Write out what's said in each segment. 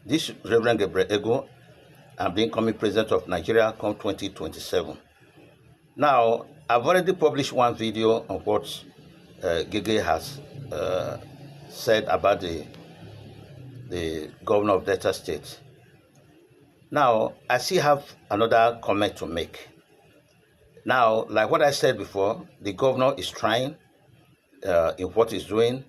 This Reverend Gabriel Ego, I'm the incoming president of Nigeria come 2027. Now, I've already published one video on what Gege has said about the governor of Delta State. Now, I still have another comment to make. Now, like what I said before, the governor is trying in what he's doing.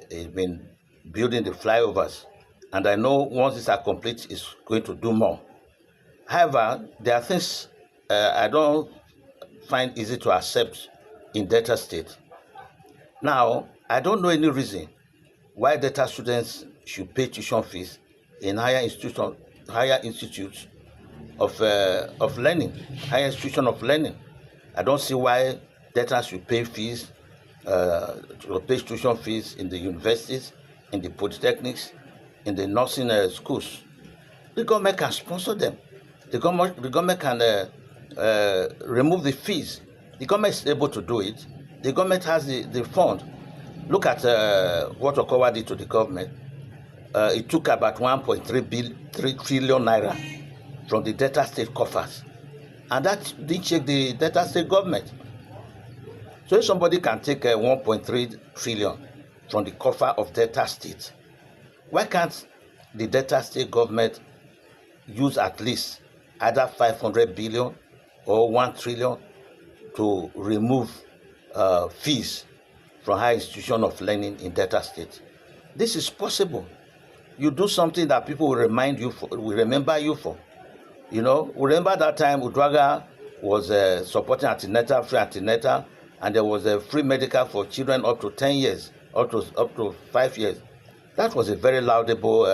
He's been building the flyovers, and I know once these are complete, he's going to do more. However, there are things I don't find easy to accept in Delta State. Now, I don't know any reason why Delta students should pay tuition fees in higher institutes of learning, higher institution of learning. I don't see why Delta should pay fees, to pay tuition fees in the universities, in the polytechnics, in the nursing schools. The government can sponsor them. The government can remove the fees. The government is able to do it. The government has the fund. Look at what Okowa did to the government. It took about 1.3 trillion naira from the Delta State coffers. And that did check the Delta State government. So if somebody can take 1.3 trillion from the coffer of Delta State, why can't the Delta State government use at least either 500 billion or 1 trillion to remove fees from higher institution of learning in Delta State? This is possible. You do something that people will remember you for. You know, remember that time Uduaghan was supporting antenatal, free antenatal, and there was a free medical for children up to 10 years, up to 5 years. That was a very laudable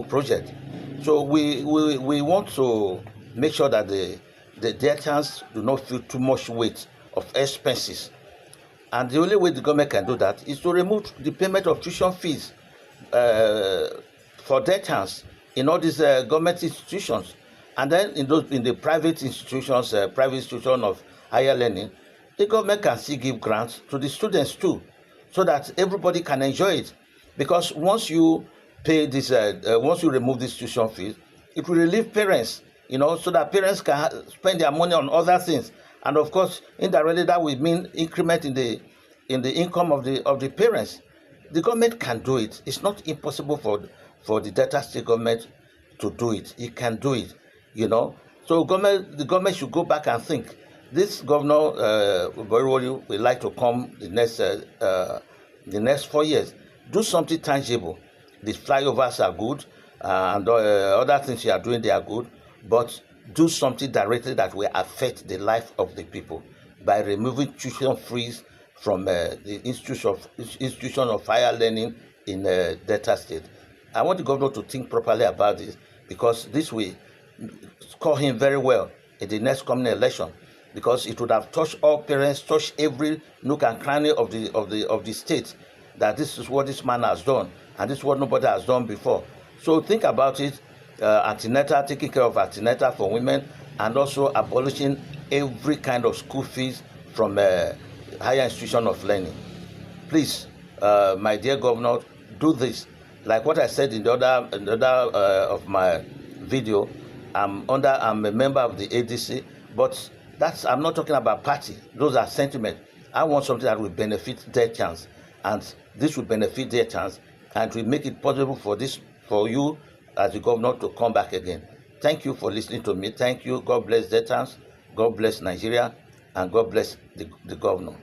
project. So we want to make sure that the Deltans do not feel too much weight of expenses. And the only way the government can do that is to remove the payment of tuition fees for Deltans in all these government institutions. And then in the private institutions, of higher learning, the government can still give grants to the students too, so that everybody can enjoy it. Because once you pay this, once you remove these tuition fees, it will relieve parents, so that parents can spend their money on other things. And of course, indirectly, that will mean increment in the income of the parents. The government can do it. It's not impossible for the Delta State government to do it. It can do it, So the government should go back and think. This governor, Borrowoli, will like to come the next 4 years. Do something tangible. The flyovers are good, and other things you are doing, they are good. But do something directly that will affect the life of the people by removing tuition fees from the institution of higher learning in Delta State. I want the governor to think properly about this, because this will score him very well in the next coming election, because it would have touched all parents, touched every nook and cranny of the state, that this is what this man has done, and this is what nobody has done before. So think about it. Antenatal, taking care of antenatal for women, and also abolishing every kind of school fees from higher institution of learning. Please, my dear governor, do this. Like what I said in the other of my video, I'm a member of the ADC, but I'm not talking about party. Those are sentiment. I want something that will benefit their chance, and this will benefit their chance, and will make it possible for you as the governor to come back again. Thank you for listening to me. Thank you. God bless Deltans. God bless Nigeria, and God bless the governor.